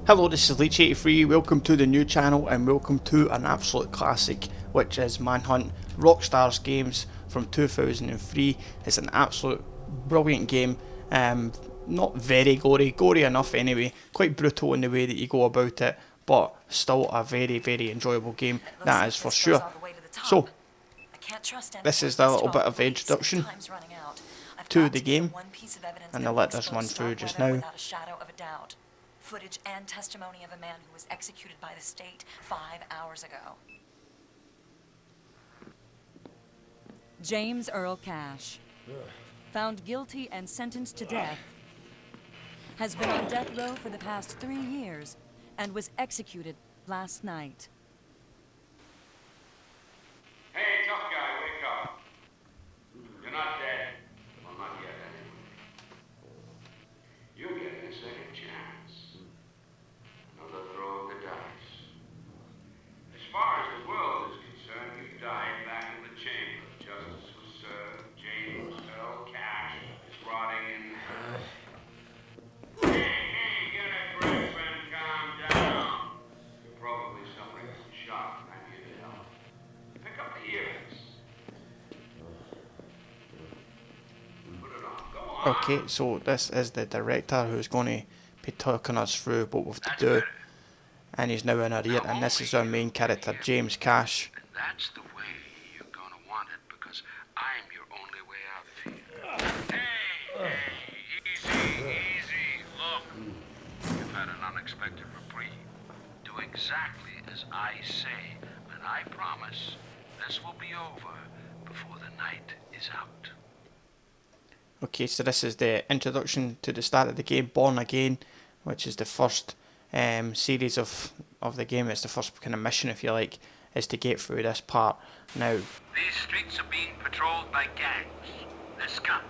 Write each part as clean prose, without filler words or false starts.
Hello, this is Leech83, welcome to the new channel and welcome to an absolute classic, which is Manhunt, Rockstar's games from 2003. It's an absolute brilliant game, not very gory enough anyway, quite brutal in the way that you go about it, but still a very enjoyable game, that is for sure. So, this is the little bit of introduction to the game, and I'll let this run through just now. Footage and testimony of a man who was executed by the state 5 hours ago. James Earl Cash, found guilty and sentenced to death, has been on death row for the past 3 years and was executed last night. Hey, tough guy, wake up. You're not dead. Well, not yet, anyway. You're getting a second chance. Another throw of the dice. As far as the world is concerned, you died back in the chamber. Justice was served. James Earl Cash is rotting in hell. Hey, get a grip and calm down. You're probably suffering from shock, and I'm here to help. Pick up the earrings. Put it on. Go on. Okay, so this is the director who's going to be talking us through what we have to do, and he's now in our ear, and this is our main character, James Cash. And that's the way you're gonna want it, because I'm your only way out of here. Hey, easy. Look, you've had an unexpected reprieve. Do exactly as I say, and I promise this will be over before the night is out. Okay, so this is the introduction to the start of the game, Born Again, which is the first series of the game. It's the first kind of mission, if you like, is to get through this part. Now, These streets are being patrolled by gangs. They're scum,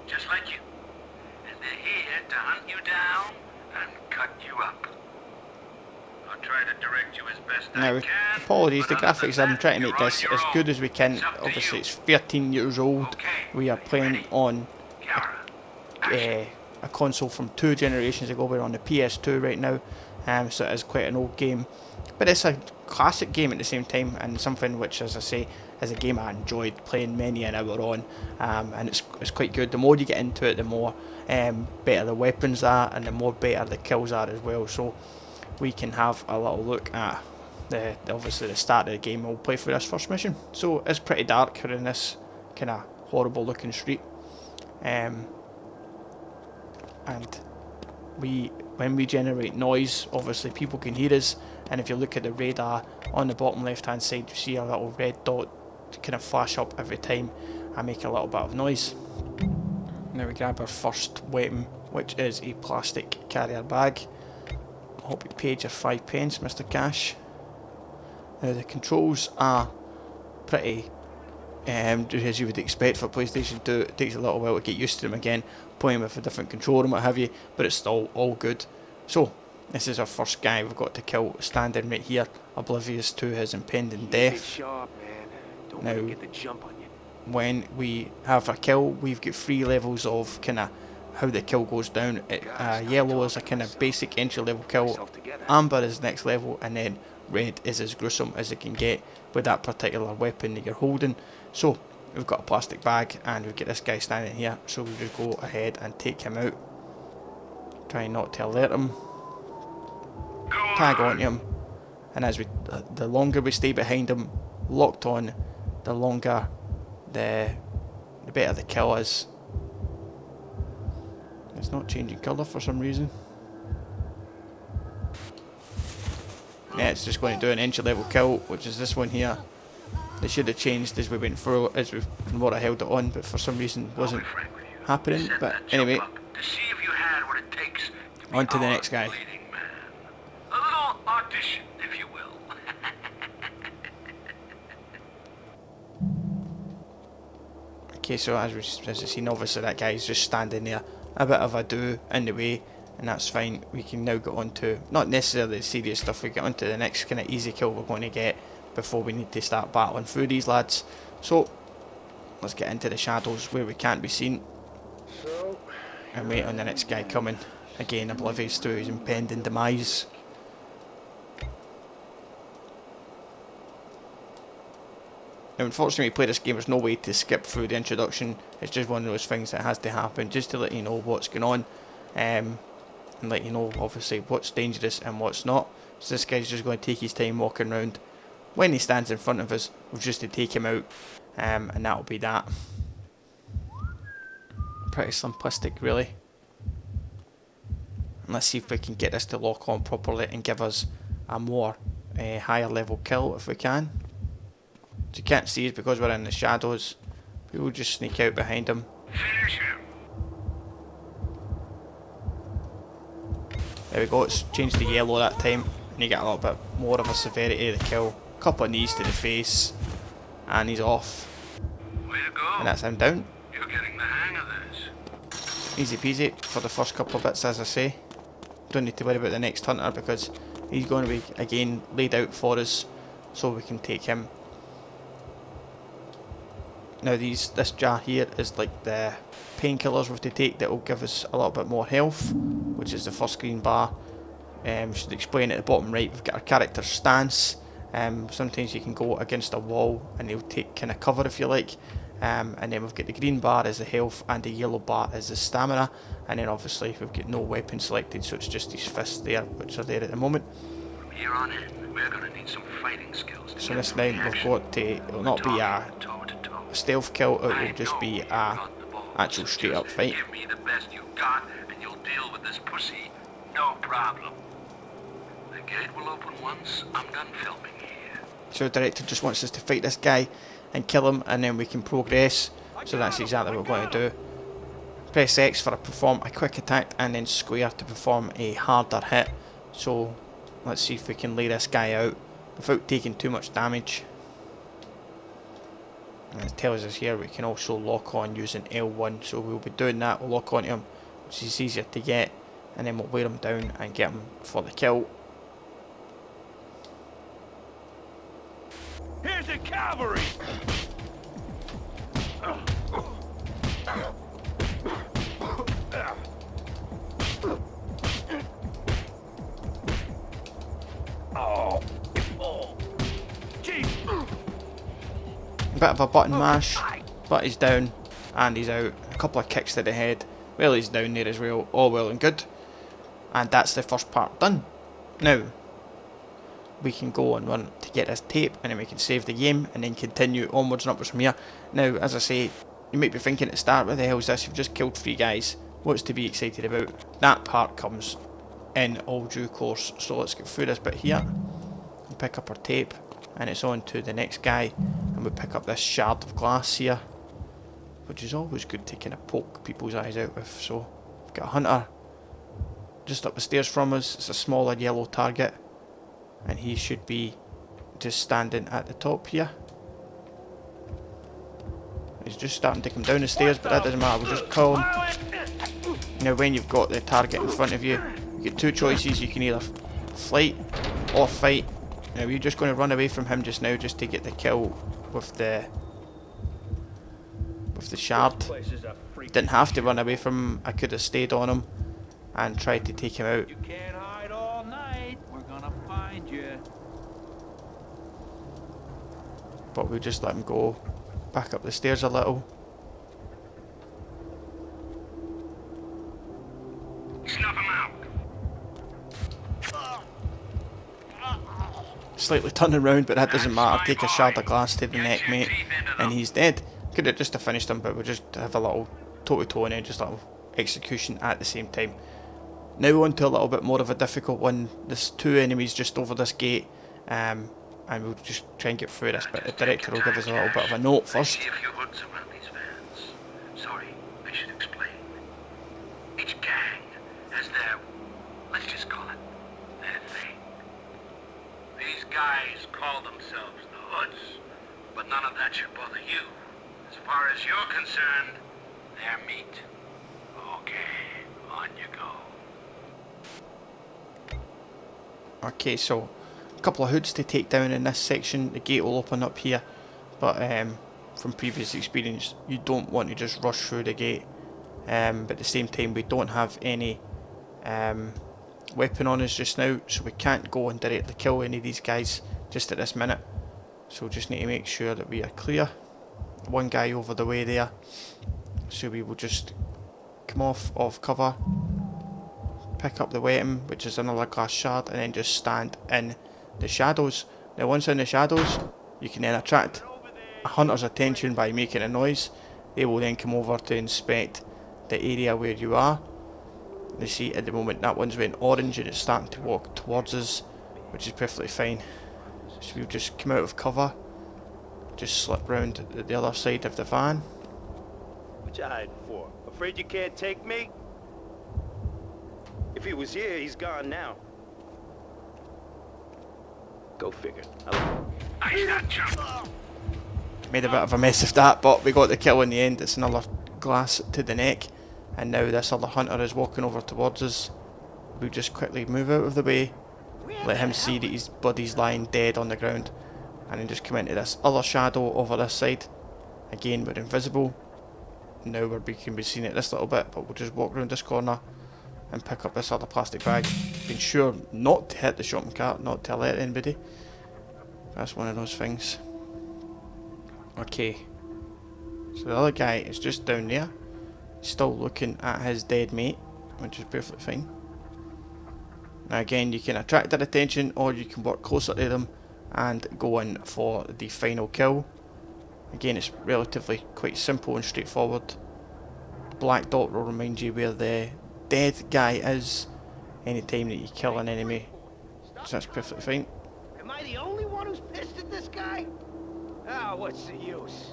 just like you. And they're here to hunt you down and cut you up. I'll try to direct you as best now I can. apologies, the but other graphics, than I'm trying to that, make you're this on as your good own. as we can. It's up to Obviously you. it's 13 years old. Okay, We are playing ready? on Camera. a console from 2 generations ago. We're on the PS2 right now, so it is quite an old game, but it's a classic game at the same time, and something which, as I say, is a game I enjoyed playing many an hour on, and it's quite good. The more you get into it, the more better the weapons are, and the more better the kills are as well. So we can have a little look at obviously the start of the game. We'll play through this first mission. So it's pretty dark here in this kind of horrible looking street, and when we generate noise, obviously people can hear us, and if you look at the radar on the bottom left hand side, you see a little red dot kind of flash up every time I make a little bit of noise. Now we grab our first weapon, which is a plastic carrier bag. I hope you paid your 5 pence, Mr. Cash. Now the controls are pretty as you would expect for PlayStation 2. It takes a little while to get used to them again, playing with a different controller and what have you, but it's still all good. So this is our first guy we've got to kill, standing right here, oblivious to his impending death. Now, when we have a kill, we've got 3 levels of kind of how the kill goes down. Yellow is a kind of basic entry level kill, amber is next level, and then red is as gruesome as it can get with that particular weapon that you're holding. So we've got a plastic bag, and we've got this guy standing here, so we just go ahead and take him out. Try not to alert him. Tag onto him, and the longer we stay behind him, locked on, the longer the better the kill is. It's not changing colour for some reason. Yeah, it's just going to do an entry level kill, which is this one here. They should have changed as we went through, from what I held it on, but for some reason wasn't happening. But anyway, on to the next guy. A little audition, if you will. Okay, so as you've seen, obviously that guy's just standing there, a bit of a do in the way, and that's fine. We can now get on to, not necessarily the serious stuff, we get on to the next kind of easy kill we're going to get before we need to start battling through these lads. So let's get into the shadows where we can't be seen and wait on the next guy coming. again oblivious to his impending demise. Now unfortunately, when you play this game, there's no way to skip through the introduction. It's just one of those things that has to happen just to let you know what's going on, and let you know obviously what's dangerous and what's not. So this guy's just going to take his time walking around. When he stands in front of us, we've just to take him out, and that'll be that. Pretty simplistic, really. And let's see if we can get this to lock on properly and give us a more higher level kill if we can. So you can't see us because we're in the shadows. We will just sneak out behind him. Finish him. There we go, it's changed to yellow that time, and you get a little bit more of a severity of the kill. A couple of knees to the face, and he's off. Way to go. And that's him down. You're getting the hang of this. Easy peasy for the first couple of bits, as I say. Don't need to worry about the next hunter because he's going to be again laid out for us, so we can take him. Now this jar here is like the painkillers we have to take that will give us a little bit more health, which is the first green bar. Should explain at the bottom right, we've got our character stance. Sometimes you can go against a wall and he'll take kind of cover if you like. And then we've got the green bar as the health and the yellow bar as the stamina. And then obviously we've got no weapon selected, so it's just these fists there, which are there at the moment. From here on in, we're going to need some fighting skills. So this time we've got to, it'll not be a stealth kill, it will just be a actual straight up fight. Give me the best you got and you'll deal with this pussy, no problem. The gate will open once I'm done filming here. So the director just wants us to fight this guy and kill him, and then we can progress. So that's exactly what we're going to do. Press X for perform a quick attack, and then square to perform a harder hit. So let's see if we can lay this guy out without taking too much damage. And it tells us here we can also lock on using L1, so we'll be doing that. We'll lock onto him, which is easier to get, and then we'll wear him down and get him for the kill. Here's the cavalry! Oh. Jeez. A bit of a button mash, but he's down and he's out. A couple of kicks to the head. Well, he's down there as well. All well and good. And that's the first part done. Now, we can go and run to get this tape, and then we can save the game and then continue onwards and upwards from here. Now, as I say, you might be thinking at the start, what the hell is this? You've just killed 3 guys. What's to be excited about? That part comes in all due course. So let's get through this bit here and pick up our tape, and it's on to the next guy, and we pick up this shard of glass here, which is always good to kind of poke people's eyes out with. So we've got a hunter just up the stairs from us. It's a smaller yellow target, and he should be just standing at the top here. He's just starting to come down the stairs, but that doesn't matter, we'll just call him. Now when you've got the target in front of you, you get 2 choices. You can either flight or fight. Now we're just going to run away from him just now, just to get the kill with the shard. Didn't have to run away from him, I could have stayed on him and tried to take him out. You can't hide all night. We're gonna find you. But we just let him go back up the stairs a little. Snuff him out. Slightly turning around, but that doesn't matter. Take a shard of glass to the neck, mate, and he's dead. Could have just have finished him, but we'll just have a little toe-to-toe and then just a little execution at the same time. Now on to a little bit more of a difficult one. There's 2 enemies just over this gate, and we'll just try and get through this, but the director will give us a little bit of a note first. See a few hooks around these vans. Sorry, I should explain. Each gang has their, let's just call it, their thing. These guys call themselves the Hoods, but none of that should bother you. As far as you're concerned, they're meat. Okay, on you go. Okay, so a couple of hoods to take down in this section. The gate will open up here, but from previous experience, you don't want to just rush through the gate. But at the same time, we don't have any weapon on us just now, so we can't go and directly kill any of these guys just at this minute. So just need to make sure that we are clear. One guy over the way there, so we will just come off of cover, pick up the weapon, which is another glass shard, and then just stand in the shadows. Now once in the shadows, you can then attract a hunter's attention by making a noise. They will then come over to inspect the area where you are. You see at the moment that one's went orange and it's starting to walk towards us, which is perfectly fine. So we'll just come out of cover, just slip round the other side of the van. What you hiding for? Afraid you can't take me? If he was here, he's gone now. Go figure. Made a bit of a mess of that, but we got the kill in the end. It's another glass to the neck, and now this other hunter is walking over towards us. We'll just quickly move out of the way, let him see that his body's lying dead on the ground, and then just come into this other shadow over this side. Again, we're invisible. Now we can be seen at this little bit, but we'll just walk around this corner and pick up this other plastic bag. Being sure not to hit the shopping cart, not to alert anybody. That's one of those things. Okay, so the other guy is just down there, still looking at his dead mate, which is perfectly fine. Now again, you can attract their attention, or you can work closer to them and go in for the final kill. Again, it's relatively quite simple and straightforward. The black dot will remind you where the dead guy is anytime that you kill an enemy, so that's perfectly fine. Am I the only one who's pissed at this guy? Ah, what's the use?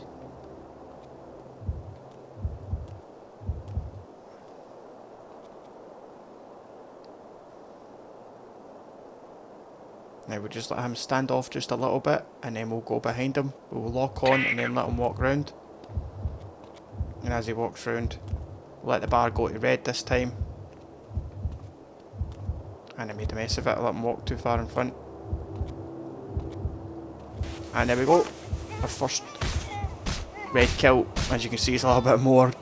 Now we'll just let him stand off just a little bit, and then we'll go behind him. We'll lock on and then let him walk round. And as he walks round, let the bar go to red this time. And I made a mess of it, I let him walk too far in front. And there we go. Our first red kill. As you can see, it's a little bit more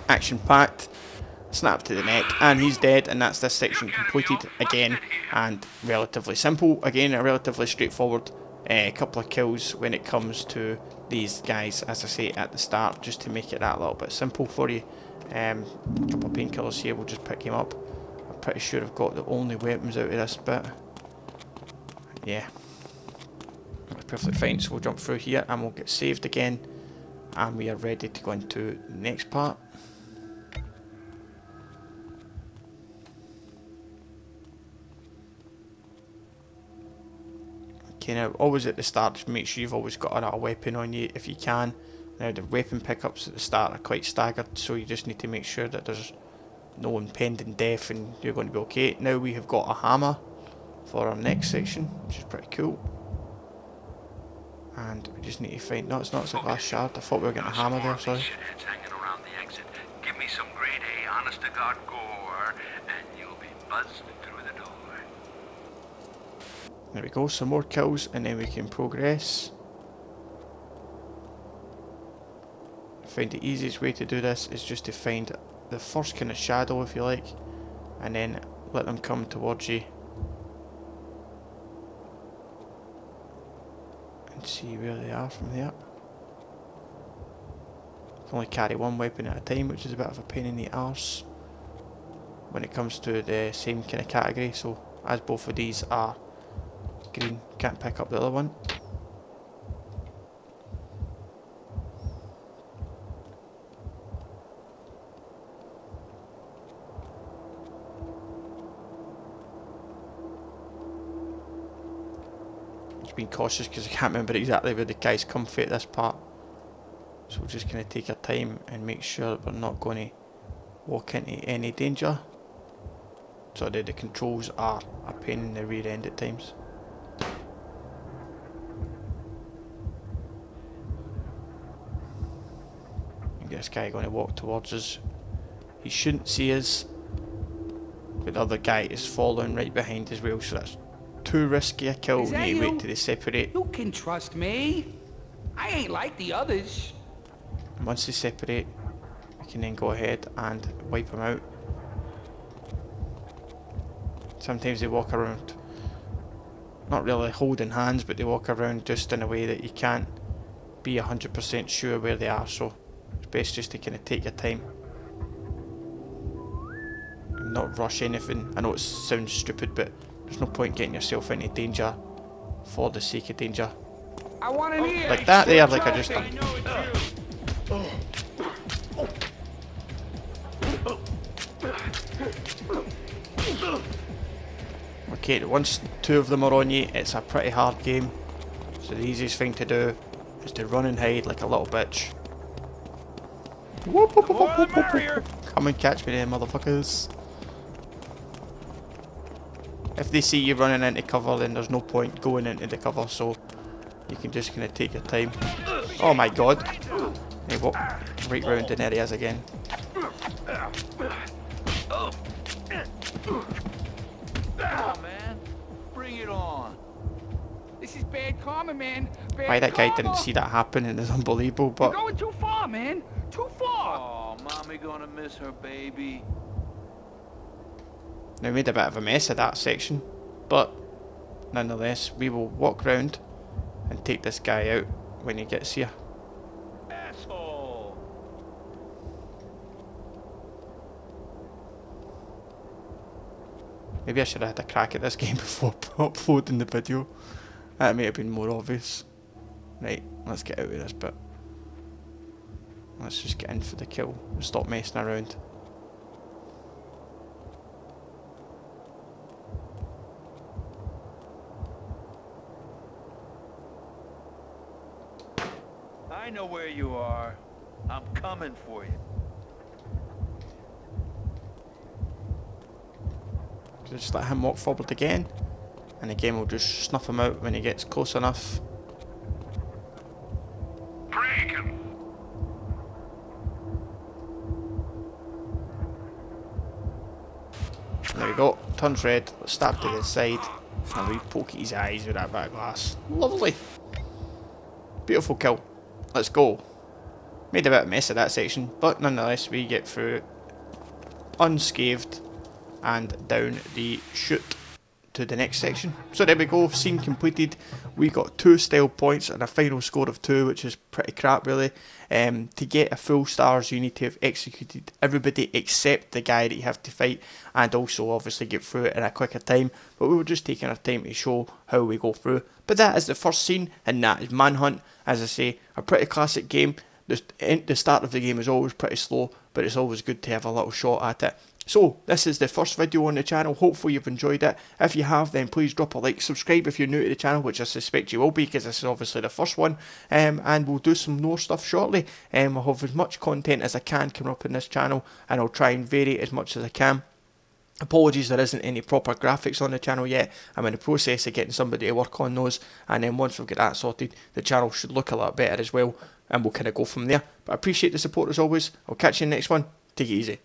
action packed. Snap to the neck, and he's dead, and that's this section completed again, and relatively simple. Again, a relatively straightforward couple of kills when it comes to these guys, as I say at the start, just to make it that little bit simple for you. A couple of painkillers here, we'll just pick him up. I'm pretty sure I've got the only weapons out of this bit. Yeah, that's perfectly fine, so we'll jump through here and we'll get saved again, and we are ready to go into the next part. Okay, now always at the start, just make sure you've always got another weapon on you if you can. Now the weapon pickups at the start are quite staggered, so you just need to make sure that there's no impending death and you're going to be okay. Now we have got a hammer for our next section, which is pretty cool. And we just need to find... no, it's not, it's a glass shard. I thought we were getting a hammer there, sorry. Hanging around the exit. Give me some grade A, honest to God gore, and you'll be buzzed through the door. There we go, some more kills and then we can progress. I find the easiest way to do this is just to find the first kind of shadow, if you like, and then let them come towards you and see where they are from there. You can only carry one weapon at a time, which is a bit of a pain in the arse when it comes to the same kind of category. So as both of these are green, can't pick up the other one. Just being cautious because I can't remember exactly where the guys comfy at this part, so we're just going to take our time and make sure that we're not going to walk into any danger. So the controls are a pain in the rear end at times. This guy going to walk towards us. He shouldn't see us, but the other guy is following right behind as well, so that's too risky a kill. We need to wait till they separate. You can trust me. I ain't like the others. And once they separate, we can then go ahead and wipe them out. Sometimes they walk around, not really holding hands, but they walk around just in a way that you can't be 100% sure where they are, so it's best just to kind of take your time and not rush anything. I know it sounds stupid, but there's no point getting yourself into danger for the sake of danger. I want an ear. Like that there, like I just done. Okay, once 2 of them are on you, it's a pretty hard game. So the easiest thing to do is to run and hide like a little bitch. Whoop, whoop, whoop, whoop, whoop, whoop. Come and catch me there, motherfuckers. If they see you running into cover, then there's no point going into the cover, so you can just kind of take your time. Oh my god. Hey, walk right round in areas again. Come on, man. Bring it on. This is bad karma, man. Bad Why that guy karma. didn't see that happen is unbelievable, You're but going too far, man. Too far. Oh, mommy gonna miss her baby. now we made a bit of a mess of that section, but nonetheless we will walk round and take this guy out when he gets here. Asshole. Maybe I should have had a crack at this game before uploading the video. That may have been more obvious. Right, let's get out of this bit. Let's just get in for the kill and stop messing around. I know where you are. I'm coming for you. Just let him walk forward again, and again we'll just snuff him out when he gets close enough. Break him. There we go, turns red, let's stab to the side, and we poke at his eyes with that bit of glass. Lovely. Beautiful kill. Let's go. Made a bit of a mess of that section, but nonetheless we get through unscathed and down the chute to the next section. So there we go, scene completed. We got 2 style points and a final score of 2, which is pretty crap really. To get a full stars you need to have executed everybody except the guy that you have to fight, and also obviously get through it in a quicker time, but we were just taking our time to show how we go through. But that is the first scene, and that is Manhunt. As I say, a pretty classic game. The start of the game is always pretty slow, but it's always good to have a little shot at it. So, this is the first video on the channel. Hopefully you've enjoyed it. If you have, then please drop a like, subscribe if you're new to the channel, which I suspect you will be, because this is obviously the first one. And we'll do some more stuff shortly. I'll have as much content as I can coming up in this channel, and I'll try and vary as much as I can. Apologies there isn't any proper graphics on the channel yet. I'm in the process of getting somebody to work on those, and then once we've got that sorted, the channel should look a lot better as well, and we'll kind of go from there. But I appreciate the support as always. I'll catch you in the next one. Take it easy.